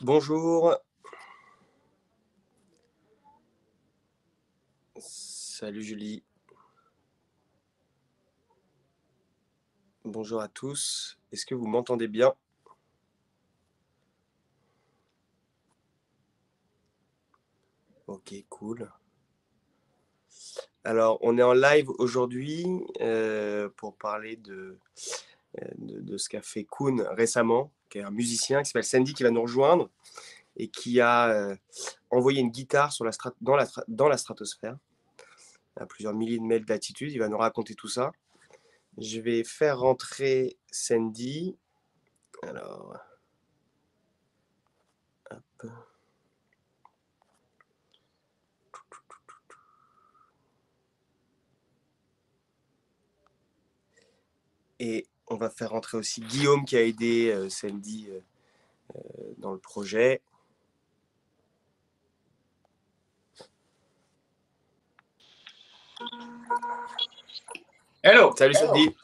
Bonjour. Salut Julie. Bonjour à tous. Est-ce que vous m'entendez bien? Ok, cool. Alors, on est en live aujourd'hui pour parler de ce qu'a fait Koen récemment, qui est un musicien qui s'appelle Sandy, qui va nous rejoindre et qui a envoyé une guitare sur dans la stratosphère, à plusieurs milliers de mètres d'altitude. Il va nous raconter tout ça. Je vais faire rentrer Sandy. Alors, hop. Et on va faire rentrer aussi Guillaume qui a aidé Sandy dans le projet. Hello. Salut Sandy.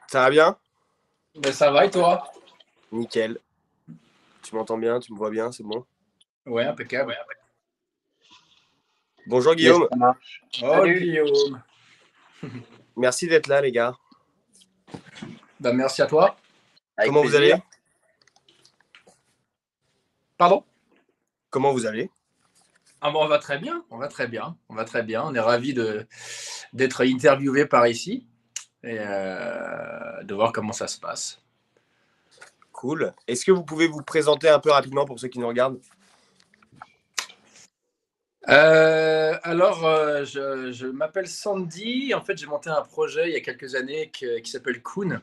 Ça va bien? Ben, ça va et toi? Nickel. Tu m'entends bien? Tu me vois bien? C'est bon? Ouais, impeccable. Bonjour Yes, Guillaume. ça marche. Oh, Salut. Guillaume. Merci d'être là les gars. Ben, merci à toi. Avec Comment plaisir. vous allez? Pardon? Comment vous allez? Ah bon, on va très bien. On va très bien. On va très bien. On est ravis d'être interviewé par ici et de voir comment ça se passe. Cool. Est-ce que vous pouvez vous présenter un peu rapidement pour ceux qui nous regardent? Je m'appelle Sandy. En fait, j'ai monté un projet il y a quelques années qui s'appelle Koen,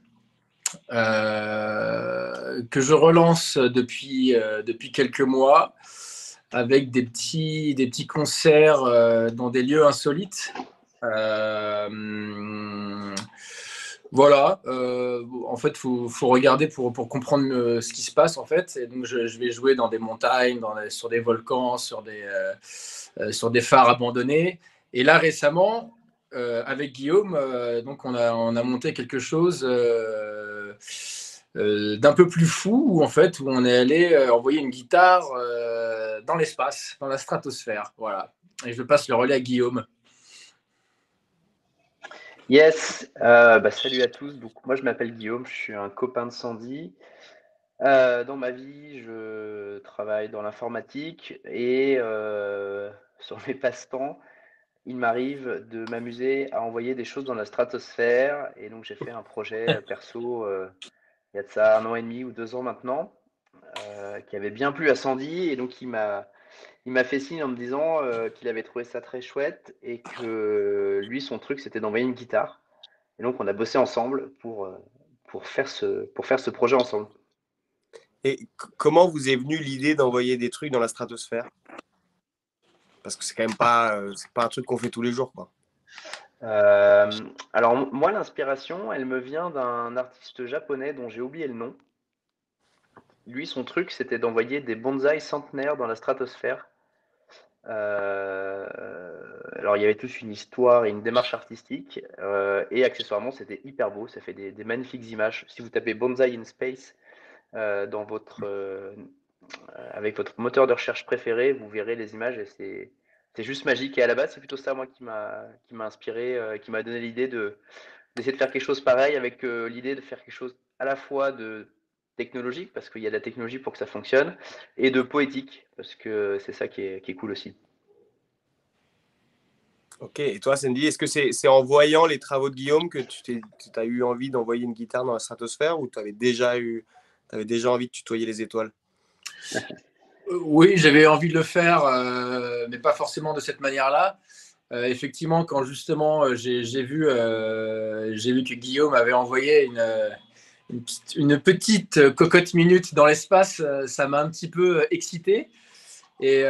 que je relance depuis quelques mois avec des petits concerts dans des lieux insolites. Voilà, en fait, faut regarder pour comprendre ce qui se passe en fait. Et donc, je vais jouer dans des montagnes, sur des volcans, sur des phares abandonnés. Et là, récemment, avec Guillaume, donc on a monté quelque chose d'un peu plus fou, où on est allé envoyer une guitare dans l'espace, dans la stratosphère. Voilà. Et je passe le relais à Guillaume. Yes, salut à tous. Donc, moi, je m'appelle Guillaume, je suis un copain de Sandy. Dans ma vie, je travaille dans l'informatique et sur mes passe-temps, il m'arrive de m'amuser à envoyer des choses dans la stratosphère. Et donc, j'ai fait un projet perso il y a de ça 1 an et demi ou 2 ans maintenant, qui avait bien plu à Sandy. Et donc, il m'a fait signe en me disant qu'il avait trouvé ça très chouette et que lui, son truc, c'était d'envoyer une guitare. Et donc, on a bossé ensemble pour faire ce projet ensemble. Et comment vous est venue l'idée d'envoyer des trucs dans la stratosphère? Parce que c'est quand même pas, c'est pas un truc qu'on fait tous les jours, quoi. Alors, moi, l'inspiration, elle me vient d'un artiste japonais dont j'ai oublié le nom. Lui, son truc, c'était d'envoyer des bonsaïs centenaires dans la stratosphère. Alors, il y avait tous une histoire et une démarche artistique. Et accessoirement, c'était hyper beau. Ça fait des magnifiques images. Si vous tapez Bonsai in Space dans avec votre moteur de recherche préféré, vous verrez les images et c'est juste magique. Et à la base, c'est plutôt ça, moi, qui m'a inspiré, qui m'a donné l'idée d'essayer de faire quelque chose pareil avec l'idée de faire quelque chose à la fois de technologique, parce qu'il y a de la technologie pour que ça fonctionne, et de poétique, parce que c'est ça qui est cool aussi. Ok, et toi Sandy, est-ce que c'est en voyant les travaux de Guillaume que tu as eu envie d'envoyer une guitare dans la stratosphère ou tu avais déjà envie de tutoyer les étoiles? Oui, j'avais envie de le faire, mais pas forcément de cette manière-là. Effectivement, quand justement j'ai vu que Guillaume avait envoyé une petite cocotte minute dans l'espace, ça m'a un petit peu excité. Et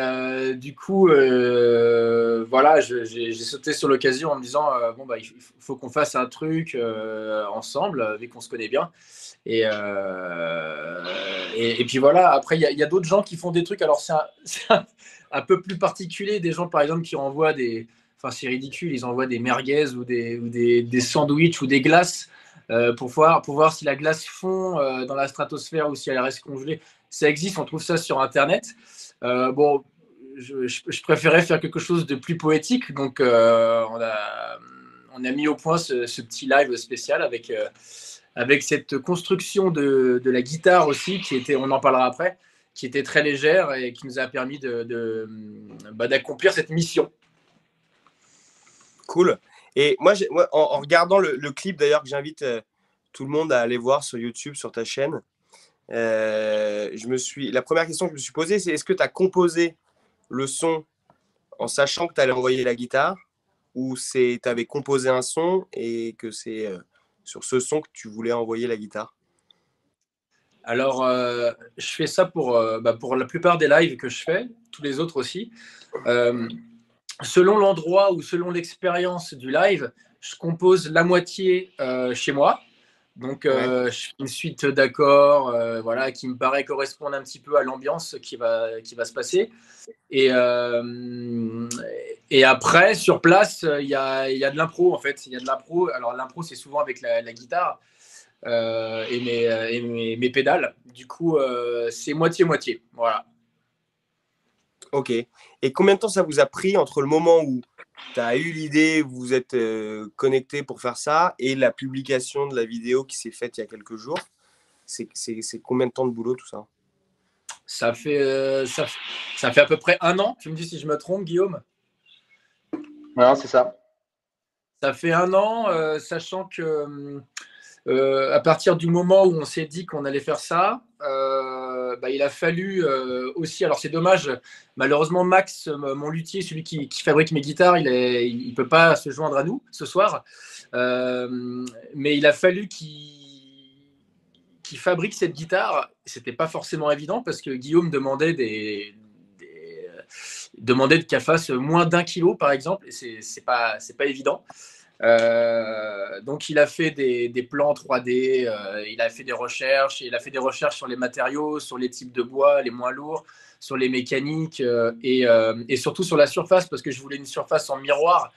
du coup, voilà, j'ai sauté sur l'occasion en me disant bon, bah, il faut qu'on fasse un truc ensemble, vu qu'on se connaît bien. Et puis voilà, après, il y a d'autres gens qui font des trucs. Alors, c'est un peu plus particulier. Des gens, par exemple, qui envoient des. Enfin, c'est ridicule, ils envoient des merguez ou des sandwichs ou des glaces pour voir si la glace fond dans la stratosphère ou si elle reste congelée. ça existe, on trouve ça sur Internet. Bon, je préférais faire quelque chose de plus poétique, donc on a mis au point ce petit live spécial avec cette construction de la guitare aussi, qui était, on en parlera après, qui était très légère et qui nous a permis d'accomplir cette mission. Cool. Et moi, en regardant le clip d'ailleurs, que j'invite tout le monde à aller voir sur YouTube, sur ta chaîne, la première question que je me suis posée, c'est est-ce que tu as composé le son en sachant que tu allais envoyer la guitare, ou tu avais composé un son et que c'est sur ce son que tu voulais envoyer la guitare? Alors, je fais ça pour la plupart des lives que je fais, tous les autres aussi. Selon l'endroit ou selon l'expérience du live, je compose la moitié chez moi. Donc, je fais une suite d'accords voilà, qui me paraît correspondre un petit peu à l'ambiance qui va se passer. Et après, sur place, il y a de l'impro, en fait. Il y a de l'impro. Alors, l'impro, c'est souvent avec la guitare et mes pédales. Du coup, c'est moitié-moitié. Voilà. Ok. Et combien de temps ça vous a pris entre le moment où tu as eu l'idée, vous vous êtes connecté pour faire ça, et la publication de la vidéo qui s'est faite il y a quelques jours? C'est combien de temps de boulot tout ça? Ça fait à peu près 1 an. Tu me dis si je me trompe, Guillaume? Non, c'est ça. Ça fait 1 an, sachant que à partir du moment où on s'est dit qu'on allait faire ça, il a fallu aussi. Alors c'est dommage, malheureusement Max, mon luthier, celui qui fabrique mes guitares, il peut pas se joindre à nous ce soir. Mais il a fallu qu'il fabrique cette guitare. C'était pas forcément évident parce que Guillaume demandait demandait qu'elle fasse moins d'1 kilo par exemple, et c'est pas évident. Donc il a fait des plans 3D, il a fait des recherches, il a fait des recherches sur les matériaux, sur les types de bois les moins lourds, sur les mécaniques et surtout sur la surface, parce que je voulais une surface en miroir,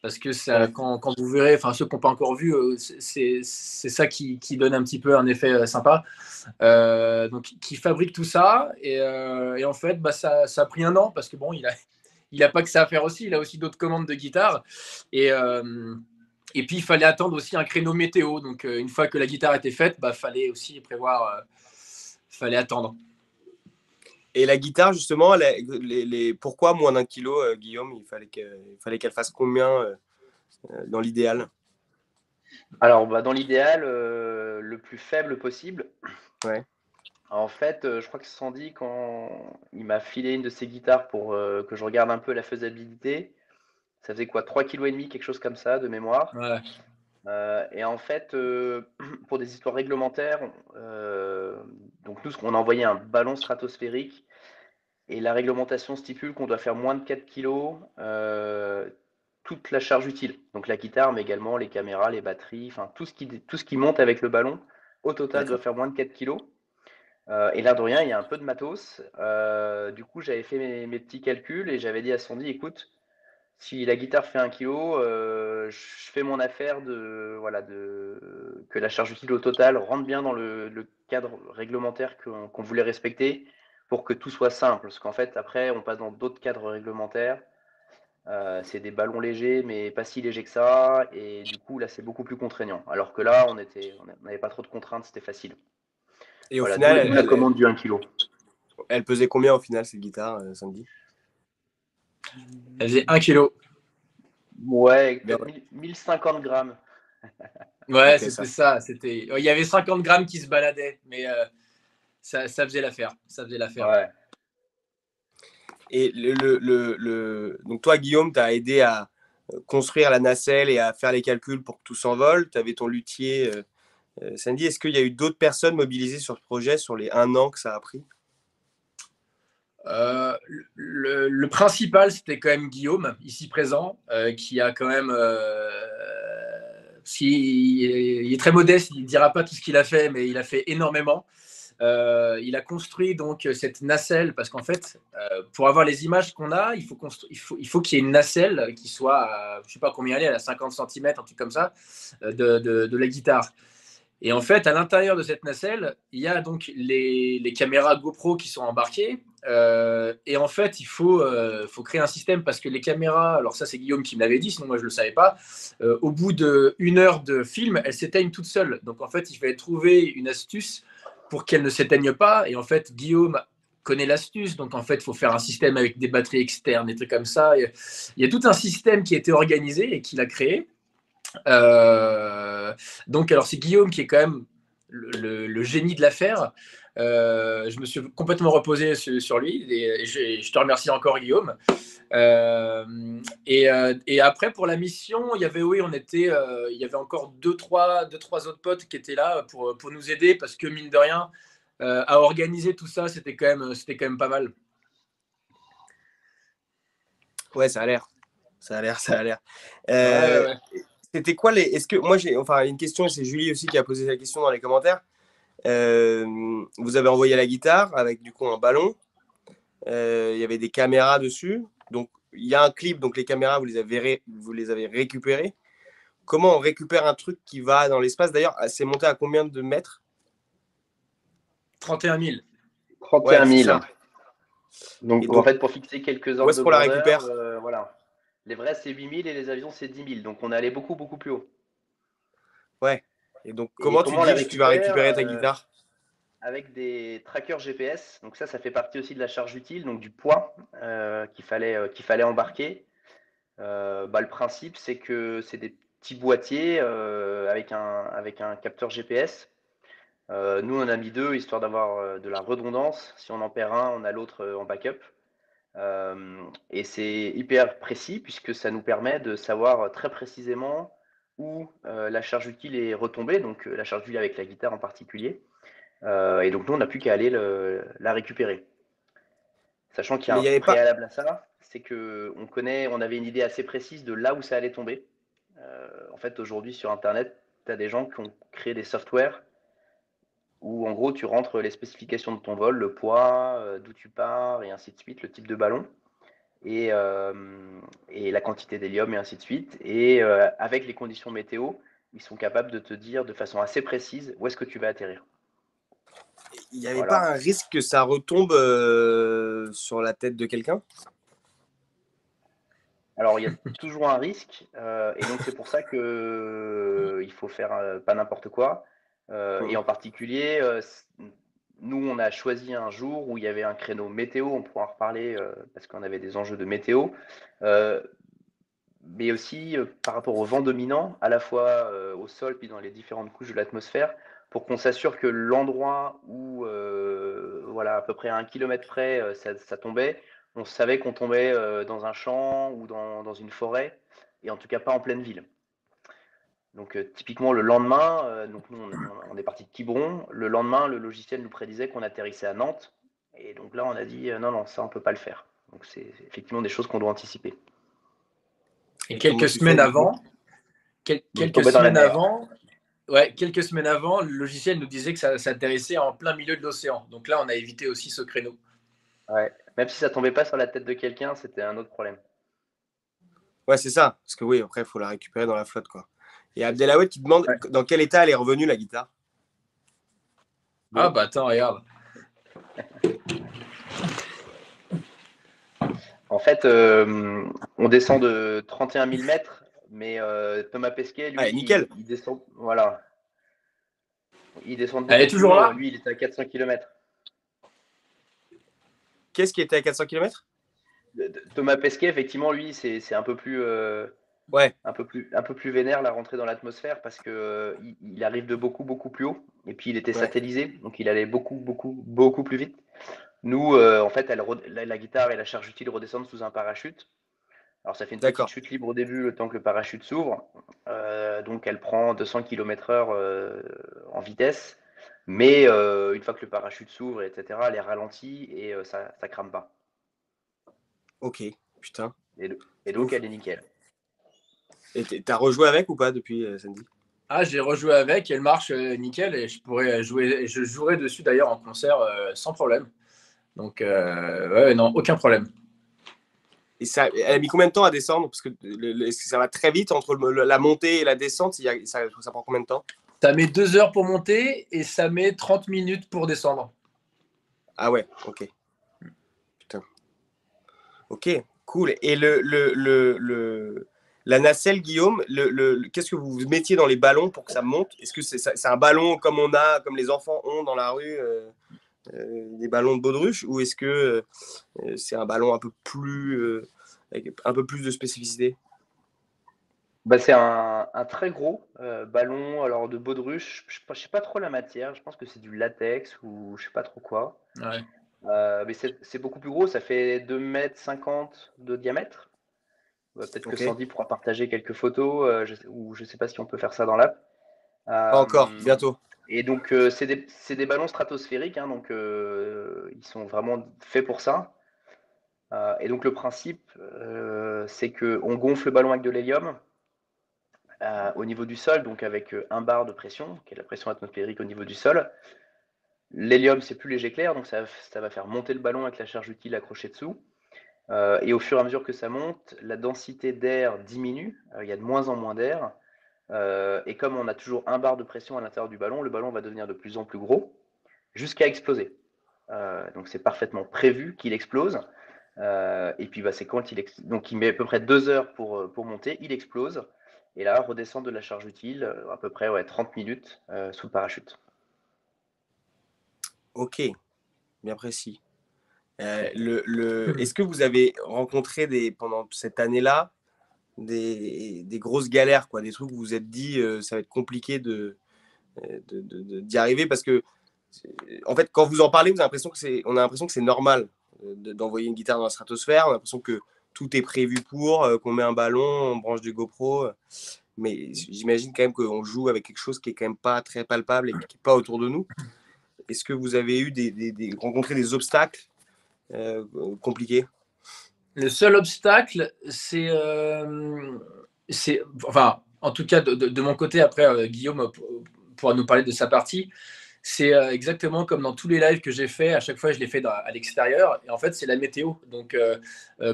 parce que ça, quand vous verrez, enfin ceux qui n'ont pas encore vu, c'est ça qui donne un petit peu un effet sympa. Donc qui fabrique tout ça et en fait ça a pris 1 an, parce que bon, il a pas que ça à faire aussi, il a aussi d'autres commandes de guitare et puis il fallait attendre aussi un créneau météo. Donc une fois que la guitare était faite, fallait aussi prévoir, fallait attendre. Et la guitare, justement, pourquoi moins d'1 kilo, Guillaume? Il fallait qu'elle fasse combien dans l'idéal? Alors, dans l'idéal, le plus faible possible. Ouais. En fait, je crois que Sandy, quand il m'a filé une de ses guitares pour que je regarde un peu la faisabilité, ça faisait quoi, 3,5 kg, quelque chose comme ça, de mémoire. Ouais. Et en fait, pour des histoires réglementaires, donc nous, on a envoyé un ballon stratosphérique et la réglementation stipule qu'on doit faire moins de 4 kg toute la charge utile. Donc la guitare, mais également les caméras, les batteries, enfin tout ce qui monte avec le ballon, au total doit faire moins de 4 kg. Et là de rien, il y a un peu de matos. Du coup, j'avais fait mes petits calculs et j'avais dit à Sandy, écoute, si la guitare fait 1 kg, je fais mon affaire que la charge utile au total rentre bien dans le cadre réglementaire qu'on voulait respecter, pour que tout soit simple. Parce qu'en fait, après, on passe dans d'autres cadres réglementaires. C'est des ballons légers, mais pas si légers que ça. Et du coup, là, c'est beaucoup plus contraignant. Alors que là, on n'avait pas trop de contraintes, c'était facile. Et au Voilà, final, d'où la commande du 1 kg. Elle pesait combien au final, cette guitare, Sandy? Elle faisait 1 kg. Ouais, peut-être 1050 grammes. Ouais, Okay, c'était ça. Il y avait 50 grammes qui se baladaient, mais ça faisait l'affaire. Ça faisait l'affaire. Ouais. Et donc toi, Guillaume, tu as aidé à construire la nacelle et à faire les calculs pour que tout s'envole. Tu avais ton luthier, Sandy. Est-ce qu'il y a eu d'autres personnes mobilisées sur ce projet sur les 1 an que ça a pris? Le principal, c'était quand même Guillaume, ici présent, qui a quand même... il est très modeste, il ne dira pas tout ce qu'il a fait, mais il a fait énormément. Il a construit donc cette nacelle, parce qu'en fait, pour avoir les images qu'on a, il faut qu'il y ait une nacelle qui soit, je ne sais pas combien elle est, à 50 cm, un truc comme ça, de la guitare. Et en fait, à l'intérieur de cette nacelle, il y a donc les caméras GoPro qui sont embarquées. Et en fait, il faut créer un système parce que les caméras, alors ça c'est Guillaume qui me l'avait dit, sinon moi je ne le savais pas, au bout d'1 heure de film, elles s'éteignent toutes seules. Donc en fait, il fallait trouver une astuce pour qu'elles ne s'éteignent pas. Et en fait, Guillaume connaît l'astuce. Donc en fait, il faut faire un système avec des batteries externes, des trucs comme ça. Il y a tout un système qui a été organisé et qu'il a créé. Donc, alors c'est Guillaume qui est quand même le génie de l'affaire. Je me suis complètement reposé sur lui et je te remercie encore, Guillaume. Et après, pour la mission, il y avait, oui, il y avait encore deux, trois autres potes qui étaient là pour nous aider parce que, mine de rien, à organiser tout ça, c'était quand même pas mal. Ouais, ça a l'air. Ça a l'air, ça a l'air. Ouais. C'était quoi les. Est-ce que moi j'ai. Enfin, une question, c'est Julie aussi qui a posé la question dans les commentaires. Vous avez envoyé la guitare avec du coup un ballon. Il y avait des caméras dessus. Donc il y a un clip, donc les caméras, vous les avez récupérées. Comment on récupère un truc qui va dans l'espace? D'ailleurs, c'est monté à combien de mètres? 31 000. 31 000. Ouais, donc, en fait, pour fixer quelques ordres de qu'on la grandeur, récupère? voilà. Les vrais, c'est 8 000 et les avions, c'est 10 000. Donc, on est allé beaucoup, beaucoup plus haut. Ouais. Et donc, Et comment tu comment on la dis que tu vas récupère récupérer ta guitare? avec des trackers GPS. Donc, ça fait partie aussi de la charge utile, donc du poids qu'il fallait embarquer. Le principe, c'est que c'est des petits boîtiers avec un capteur GPS. Nous, on a mis 2 histoire d'avoir de la redondance. Si on en perd un, on a l'autre en backup. Et c'est hyper précis puisque ça nous permet de savoir très précisément où la charge utile est retombée, donc la charge utile avec la guitare en particulier. Et donc nous, on n'a plus qu'à aller la récupérer. Sachant qu'il y a Mais il un n'y avait pas. préalable à ça, c'est on avait une idée assez précise de là où ça allait tomber. En fait, aujourd'hui sur Internet, tu as des gens qui ont créé des softwares où en gros tu rentres les spécifications de ton vol, le poids, d'où tu pars et ainsi de suite, le type de ballon et la quantité d'hélium et ainsi de suite. Et avec les conditions météo, ils sont capables de te dire de façon assez précise où est-ce que tu vas atterrir. Il n'y avait Voilà. pas un risque que ça retombe sur la tête de quelqu'un? Alors, il y a toujours un risque, et donc c'est pour ça que il faut faire pas n'importe quoi. Et en particulier, nous, on a choisi un jour où il y avait un créneau météo, on pourra en reparler parce qu'on avait des enjeux de météo, mais aussi par rapport au vent dominant, à la fois au sol puis dans les différentes couches de l'atmosphère, pour qu'on s'assure que l'endroit où, voilà, à peu près à 1 kilomètre près, ça tombait, on savait qu'on tombait dans un champ ou dans une forêt, et en tout cas pas en pleine ville. Donc typiquement le lendemain, donc nous on est parti de Quiberon, le lendemain le logiciel nous prédisait qu'on atterrissait à Nantes, et donc là on a dit non, ça on peut pas le faire. Donc c'est effectivement des choses qu'on doit anticiper. Et quelques semaines avant, quelques semaines avant, le logiciel nous disait que ça s'atterrissait en plein milieu de l'océan. Donc là, on a évité aussi ce créneau. Ouais, même si ça tombait pas sur la tête de quelqu'un, c'était un autre problème. Ouais, c'est ça. Parce que oui, après, il faut la récupérer dans la flotte, quoi. Et Abdelawed qui demande dans quel état elle est revenue, la guitare. Bon. Ah bah attends, regarde. En fait, on descend de 31 000 mètres, mais Thomas Pesquet, lui, nickel. il descend. Voilà. Il descend Elle est toujours là. Lui, il était à 400 km. Qu'est-ce qui était à 400 km? Thomas Pesquet, effectivement, lui, c'est un peu plus. Un peu plus vénère la rentrée dans l'atmosphère parce que il arrive de beaucoup plus haut et puis il était satellisé, donc il allait beaucoup plus vite. Nous, en fait, la guitare et la charge utile redescendent sous un parachute. Alors ça fait une petite chute libre au début, le temps que le parachute s'ouvre. Donc elle prend 200 km/h en vitesse, mais une fois que le parachute s'ouvre, etc., elle est ralentie et ça crame pas. Ok, putain. Et donc elle est nickel. Et t'as rejoué avec ou pas depuis samedi? Ah, j'ai rejoué avec, elle marche nickel et je jouerai dessus d'ailleurs en concert sans problème. Donc, ouais, non, aucun problème. Et elle a mis combien de temps à descendre? Parce que est-ce que ça va très vite entre la montée et la descente? Ça prend combien de temps? Ça met 2 heures pour monter et ça met 30 minutes pour descendre. Ah ouais, ok. Putain. Ok, cool. Et la nacelle, Guillaume, qu'est-ce que vous mettiez dans les ballons pour que ça monte? Est-ce que c'est un ballon comme les enfants ont dans la rue, des ballons de baudruche, ou est-ce que c'est un ballon un peu plus, avec un peu plus de spécificité? Bah, c'est un très gros ballon alors de baudruche. Je sais pas trop la matière. Je pense que c'est du latex ou je sais pas trop quoi. Ouais. Mais c'est beaucoup plus gros. Ça fait 2,50 m de diamètre. Peut-être que Ok. Sandy pourra partager quelques photos ou je sais pas si on peut faire ça dans l'app. Pas encore, Euh, bientôt. et donc c'est des ballons stratosphériques, hein, donc ils sont vraiment faits pour ça. Et donc le principe, c'est que on gonfle le ballon avec de l'hélium au niveau du sol, donc avec un bar de pression, qui est la pression atmosphérique au niveau du sol. L'hélium, c'est plus léger que l'air, donc ça va faire monter le ballon avec la charge utile accrochée dessous. Et au fur et à mesure que ça monte, la densité d'air diminue, il y a de moins en moins d'air. Et comme on a toujours un bar de pression à l'intérieur du ballon, le ballon va devenir de plus en plus gros jusqu'à exploser. Donc c'est parfaitement prévu qu'il explose. Et puis bah, c'est quand donc il met à peu près 2 heures pour monter, il explose. Et là, redescendre de la charge utile, à peu près 30 minutes sous le parachute. Ok, bien précis. Est-ce que vous avez rencontré pendant cette année-là des grosses galères, quoi, des trucs où vous vous êtes dit ça va être compliqué d'y arriver parce que en fait quand vous en parlez, on a l'impression que c'est normal d'envoyer une guitare dans la stratosphère, on a l'impression que tout est prévu qu'on met un ballon, on branche du GoPro, mais j'imagine quand même qu'on joue avec quelque chose qui est quand même pas très palpable et qui est pas autour de nous. Est-ce que vous avez eu rencontré des obstacles compliqués? Le seul obstacle, enfin, en tout cas de mon côté, après Guillaume pourra nous parler de sa partie, c'est exactement comme dans tous les lives que j'ai fait. À chaque fois, je les fais à l'extérieur. Et en fait, c'est la météo. Donc,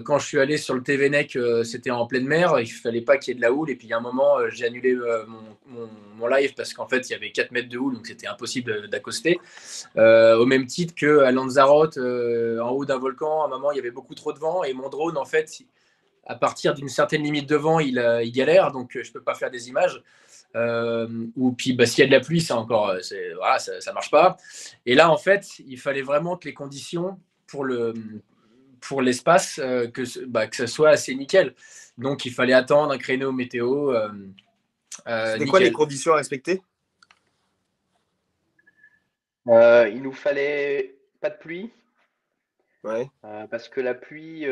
quand je suis allé sur le TVNEC, c'était en pleine mer. Il fallait pas qu'il y ait de la houle. Et puis, il y a un moment, j'ai annulé mon live parce qu'en fait, il y avait 4 mètres de houle. Donc, c'était impossible d'accoster. Au même titre qu'à Lanzarote, en haut d'un volcan, à un moment, il y avait beaucoup trop de vent. Et mon drone, en fait, à partir d'une certaine limite de vent, il galère. Donc, je peux pas faire des images. Ou puis bah, s'il y a de la pluie, voilà, ça marche pas. Et là, en fait, il fallait vraiment que les conditions pour l'espace, que ça soit assez nickel. Donc, il fallait attendre un créneau météo C'était quoi les nickel. conditions à respecter? Il nous fallait pas de pluie, Ouais. parce que la pluie,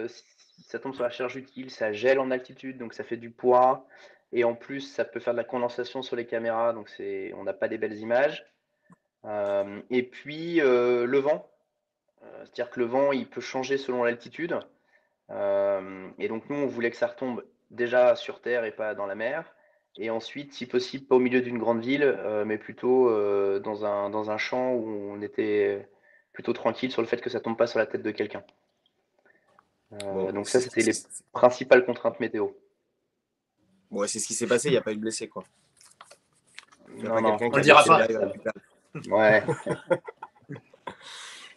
si ça tombe sur la charge utile, ça gèle en altitude, donc ça fait du poids. Et en plus, ça peut faire de la condensation sur les caméras, donc on n'a pas des belles images. Et puis le vent, c'est-à-dire que le vent, il peut changer selon l'altitude. Et donc nous, on voulait que ça retombe déjà sur Terre et pas dans la mer. Et ensuite, si possible, pas au milieu d'une grande ville, mais plutôt dans un champ où on était plutôt tranquille sur le fait que ça tombe pas sur la tête de quelqu'un. Bon, Donc ça, c'était les principales contraintes météo. bon, c'est ce qui s'est passé, il n'y a pas eu de blessé, quoi. Il n'y a Non, pas non, quelqu'un On qui le a dira gâché le pas. live à l'hôpital.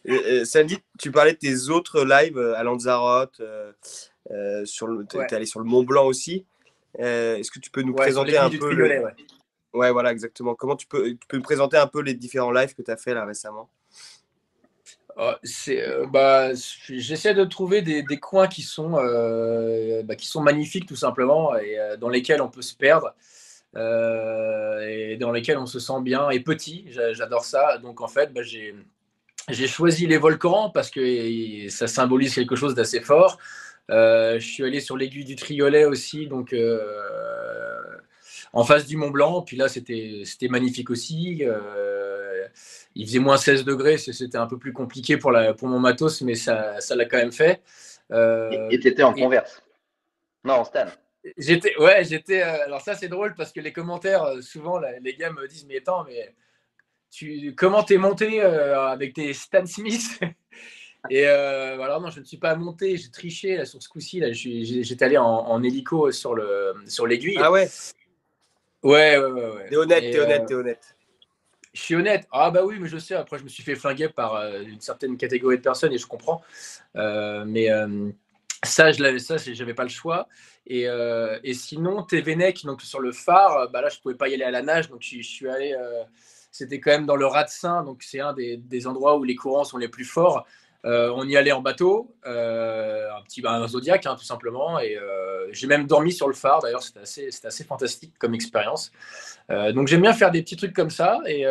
ouais. Sandy, tu parlais de tes autres lives à Lanzarote, tu Ouais, es allé sur le Mont Blanc aussi. Est-ce que tu peux nous ouais, sur présenter l'aiguille un du peu Triolet, ouais. Ouais, voilà, exactement. Tu peux nous présenter un peu les différents lives que tu as fait là récemment? J'essaie de trouver des coins qui sont magnifiques tout simplement et dans lesquels on peut se perdre et dans lesquels on se sent bien et petit. J'adore ça. Donc en fait, j'ai choisi les volcans parce que ça symbolise quelque chose d'assez fort. Je suis allé sur l'aiguille du Triolet aussi, donc en face du Mont Blanc. Puis là, c'était magnifique aussi. Il faisait moins 16 degrés, c'était un peu plus compliqué pour mon matos, mais ça l'a quand même fait. Et t'étais en Converse. Non, en Stan. Alors ça, c'est drôle parce que les commentaires, souvent, les gars me disent, mais attends, mais comment t'es monté avec tes Stan Smith? Et voilà, non, je ne suis pas monté, j'ai triché là, sur ce coup-ci. J'étais allé en hélico sur l'aiguille. Ah ouais, Ouais. T'es honnête, Et, t'es honnête, t'es honnête. je suis honnête. Ah bah oui, mais je sais. Après, je me suis fait flinguer par une certaine catégorie de personnes et je comprends. Mais ça, j'avais pas le choix. Et sinon, Tévenec, donc sur le phare, bah là, je pouvais pas y aller à la nage, donc je suis allé. C'était quand même dans le Ratsin, donc c'est un des endroits où les courants sont les plus forts. On y allait en bateau, un Zodiac, hein, tout simplement. Et j'ai même dormi sur le phare. D'ailleurs, c'était assez fantastique comme expérience. Donc j'aime bien faire des petits trucs comme ça. Et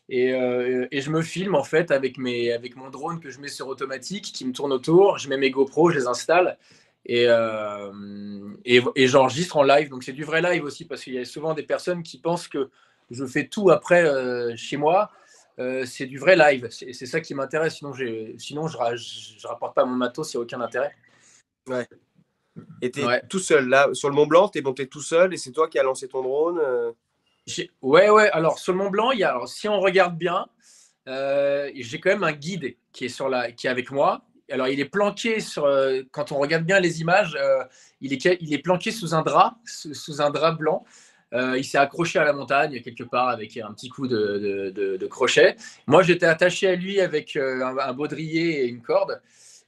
je me filme en fait avec mon drone que je mets sur automatique, qui me tourne autour. Je mets mes GoPro, je les installe et j'enregistre en live. Donc c'est du vrai live aussi parce qu'il y a souvent des personnes qui pensent que je fais tout après chez moi. C'est du vrai live. C'est ça qui m'intéresse. Sinon je rapporte pas mon matos, il n'y a aucun intérêt. Ouais. Et t'es Ouais. tout seul là, sur le Mont Blanc, t'es monté tout seul et c'est toi qui as lancé ton drone. Ouais. Alors sur le Mont Blanc, alors, si on regarde bien, j'ai quand même un guide qui est avec moi. Alors, il est planqué quand on regarde bien les images, il est planqué sous un drap, sous un drap blanc. Il s'est accroché à la montagne quelque part avec un petit coup de crochet. Moi, j'étais attaché à lui avec un baudrier et une corde.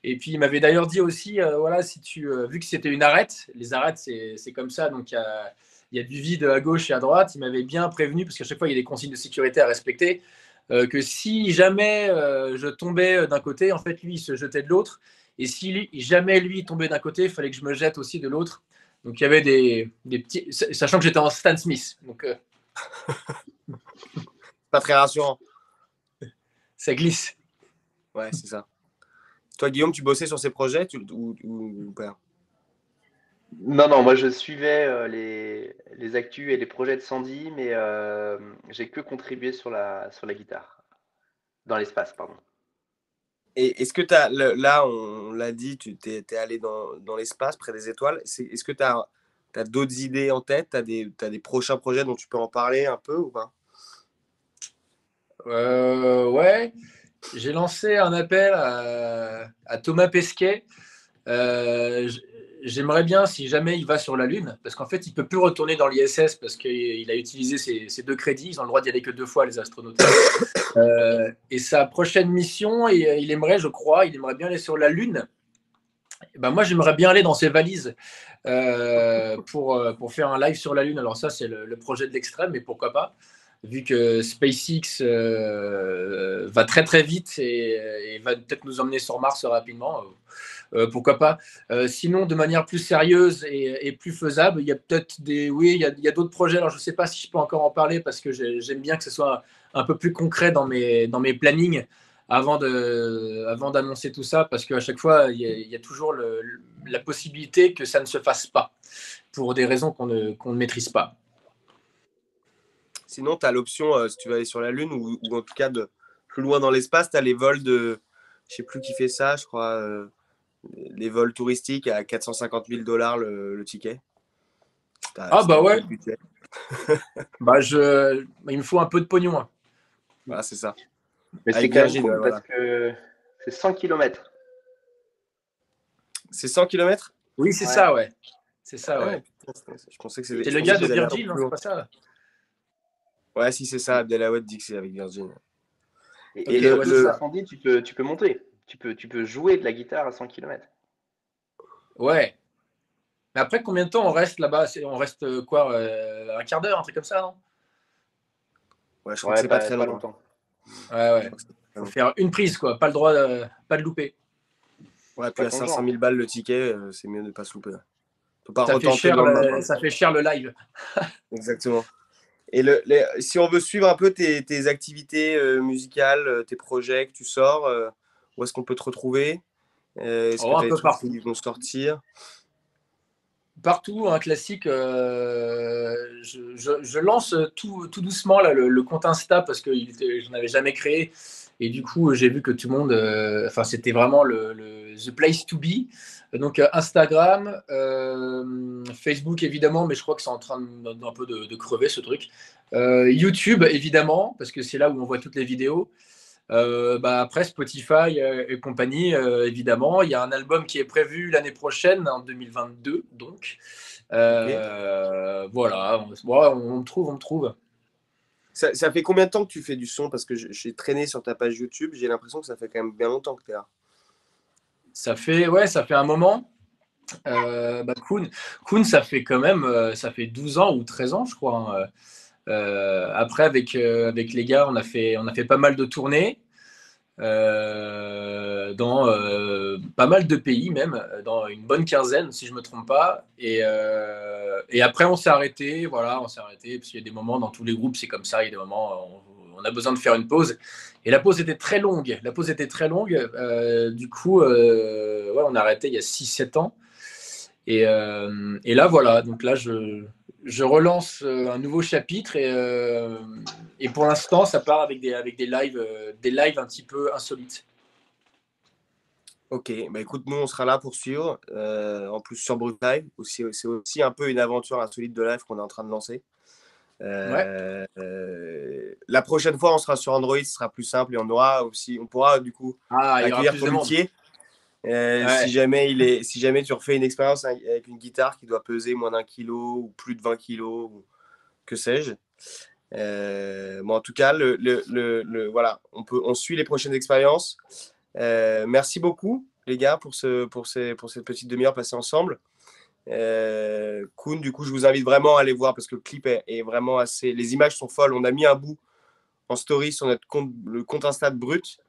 Et puis, il m'avait d'ailleurs dit aussi, voilà, vu que c'était une arête, les arêtes, c'est comme ça, donc il y a du vide à gauche et à droite. Il m'avait bien prévenu, parce qu'à chaque fois, il y a des consignes de sécurité à respecter, que si jamais je tombais d'un côté, en fait, lui, il se jetait de l'autre. Et si jamais lui tombait d'un côté, il fallait que je me jette aussi de l'autre. Donc, il y avait des petits. Sachant que j'étais en Stan Smith. Donc, Pas très rassurant. ça glisse. Ouais, c'est ça. Toi, Guillaume, tu bossais sur ces projets ou pas? Non, moi je suivais les actus et les projets de Sandy, mais j'ai que contribué sur la guitare, dans l'espace, pardon. Et est-ce que là, on l'a dit, tu t'es allé dans l'espace, près des étoiles. Est-ce que tu as d'autres idées en tête? T'as des prochains projets dont tu peux en parler un peu ou pas? Ouais, j'ai lancé un appel à Thomas Pesquet. Euh, J'aimerais bien, si jamais il va sur la Lune, parce qu'en fait, il peut plus retourner dans l'ISS parce qu'il a utilisé ses 2 crédits. Ils ont le droit d'y aller que 2 fois, les astronautes. Et sa prochaine mission, il aimerait, je crois, il aimerait bien aller sur la Lune. Et ben moi, j'aimerais bien aller dans ses valises pour faire un live sur la Lune. Alors ça, c'est le projet de l'extrême, mais pourquoi pas, vu que SpaceX va très très vite et va peut-être nous emmener sur Mars rapidement. Pourquoi pas. Sinon, de manière plus sérieuse et plus faisable, il y a peut-être oui, il y a d'autres projets. Alors, je ne sais pas si je peux encore en parler parce que j'aime bien que ce soit un peu plus concret dans mes plannings avant d'annoncer tout ça, parce qu'à chaque fois, il y a toujours la possibilité que ça ne se fasse pas pour des raisons qu'on ne maîtrise pas. Sinon, tu as l'option, si tu veux aller sur la Lune ou en tout cas de plus loin dans l'espace, tu as les vols de. Je sais plus qui fait ça, je crois. Les vols touristiques à 450 000 $ le ticket. Ah Si bah t'as un peu ouais, de budget. il me faut un peu de pognon. Hein. Voilà, c'est ça. Mais c'est Avec quand même Virgin, cool ouais, parce voilà. que c'est 100 km. C'est 100 km? Oui, c'est Ouais. ça, ouais. C'est ça, Ah ouais. ouais, putain, je pensais que C'est je le pensais gars de qu'ils allaient un peu Virgin, non, plus c'est loin. pas ça? Ouais, si c'est ça, Abdelawad dit que c'est avec Virgin. Et, Ok, et ouais, surtout c'est sur ça. Sandy, tu peux monter. Tu peux jouer de la guitare à 100 km. Ouais. Mais après, combien de temps on reste là-bas? On reste quoi? Un quart d'heure, un truc comme ça, non? Ouais, je crois que Ouais, c'est pas pas, très pas long. longtemps. Ouais. Je crois que c'est pas très Faut long. faire une prise, quoi. Pas le droit pas de louper. Ouais, puis Pas à 500 conjoint. 000 balles le ticket, c'est mieux de pas se louper. Faut pas retenter le lendemain, quoi. Ça fait cher le live. Exactement. Et si on veut suivre un peu tes activités musicales, tes projets que tu sors, où est-ce qu'on peut te retrouver? Est-ce que Oh, tu un as des peu trucs partout. qui vont sortir? Partout, un classique. Je lance tout doucement là, le compte Insta parce que je n'avais jamais créé. Et du coup, j'ai vu que tout le monde. Enfin, c'était vraiment the place to be. Donc, Instagram, Facebook évidemment, mais je crois que c'est en train d'un peu de crever ce truc. YouTube évidemment, parce que c'est là où on voit toutes les vidéos. Après Spotify et compagnie, évidemment. Il y a un album qui est prévu l'année prochaine, en 2022, donc. Voilà, on me trouve. Ça fait combien de temps que tu fais du son? Parce que j'ai traîné sur ta page YouTube, j'ai l'impression que ça fait quand même bien longtemps que tu es là. Ça fait un moment. Koun, ça fait quand même ça fait 12 ans ou 13 ans, je crois, hein. Après, avec les gars, on a fait pas mal de tournées dans pas mal de pays, même dans une bonne quinzaine, si je me trompe pas. Et après, on s'est arrêté. Voilà, on s'est arrêté parce qu'il y a des moments dans tous les groupes, c'est comme ça. Il y a des moments, on a besoin de faire une pause. Et la pause était très longue. Du coup, on a arrêté il y a 6-7 ans. Et là, voilà. Donc là, je relance un nouveau chapitre et pour l'instant, ça part avec des lives un petit peu insolites. Ok, bah écoute, nous on sera là pour suivre. En plus sur Brut Live, c'est aussi un peu une aventure insolite de live qu'on est en train de lancer. La prochaine fois, on sera sur Android, ce sera plus simple et on pourra du coup accueillir ton luthier. Si jamais tu refais une expérience avec une guitare qui doit peser moins d'1 kilo ou plus de 20 kilos, ou que sais-je. En tout cas, voilà, on suit les prochaines expériences. Merci beaucoup, les gars, pour cette petite demi-heure passée ensemble. Koun, du coup, je vous invite vraiment à aller voir parce que le clip est vraiment assez. Les images sont folles. On a mis un bout en story sur le compte Insta de Brut,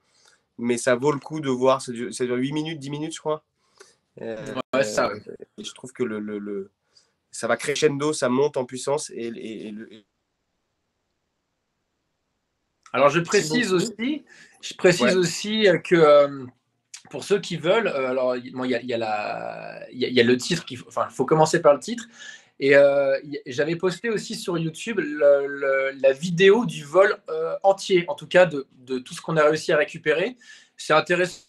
mais ça vaut le coup de voir. Ça dure 8 minutes, 10 minutes, je crois. Et je trouve que ça va crescendo, ça monte en puissance. Alors, je précise aussi que pour ceux qui veulent, alors il y a le titre, il faut commencer par le titre. Et j'avais posté aussi sur YouTube la vidéo du vol entier, en tout cas de tout ce qu'on a réussi à récupérer. C'est intéressant.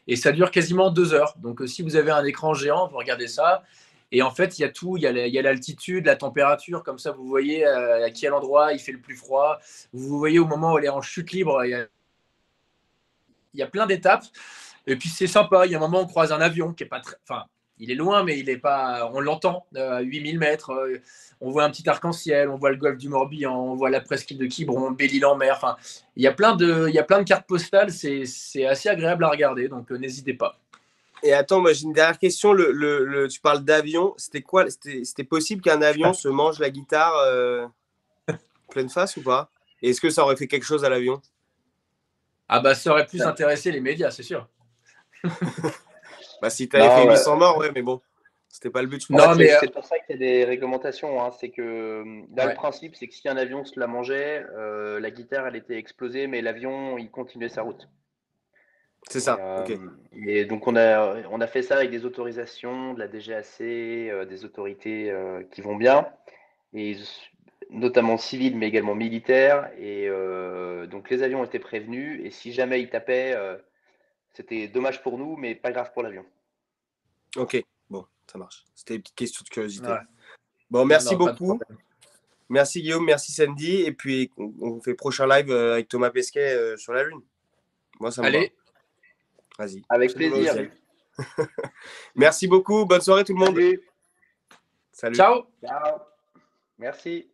Et ça dure quasiment 2 heures. Donc, si vous avez un écran géant, vous regardez ça. Et en fait, il y a tout. Il y a l'altitude, la température. Comme ça, vous voyez à quel endroit il fait le plus froid. Vous voyez au moment où elle est en chute libre. Il y a plein d'étapes. Et puis, c'est sympa. Il y a un moment où on croise un avion qui est pas très. Enfin, il est loin, mais il est pas. On l'entend à 8000 mètres. On voit un petit arc-en-ciel. On voit le golfe du Morbihan. On voit la presqu'île de Quiberon, Belle-Île-en-Mer. Enfin, il y a plein de cartes postales. C'est assez agréable à regarder. Donc, n'hésitez pas. Et attends, moi j'ai une dernière question. Tu parles d'avion. C'était possible qu'un avion se mange la guitare pleine face ou pas? Et est-ce que ça aurait fait quelque chose à l'avion? Ah bah ça aurait plus intéressé les médias, c'est sûr. Si tu avais fait 800 morts, ouais, mais bon, c'était pas le but. C'est pour ça qu'il y a des réglementations. Hein. C'est que là, le principe, c'est que si un avion se la mangeait, la guitare, elle était explosée, mais l'avion, il continuait sa route. C'est ça. Ok. Et donc, on a fait ça avec des autorisations de la DGAC, des autorités qui vont bien, et notamment civiles, mais également militaires. Et donc, les avions étaient prévenus. Et si jamais ils tapaient, c'était dommage pour nous, mais pas grave pour l'avion. Ok, bon, ça marche. C'était une petite question de curiosité. Ouais. Bon, merci beaucoup. Merci Guillaume, merci Sandy. Et puis, on fait prochain live avec Thomas Pesquet sur la Lune. Moi, ça me va. Vas-y. Avec plaisir. Merci beaucoup. Bonne soirée tout le monde. Salut. Ciao. Ciao. Merci.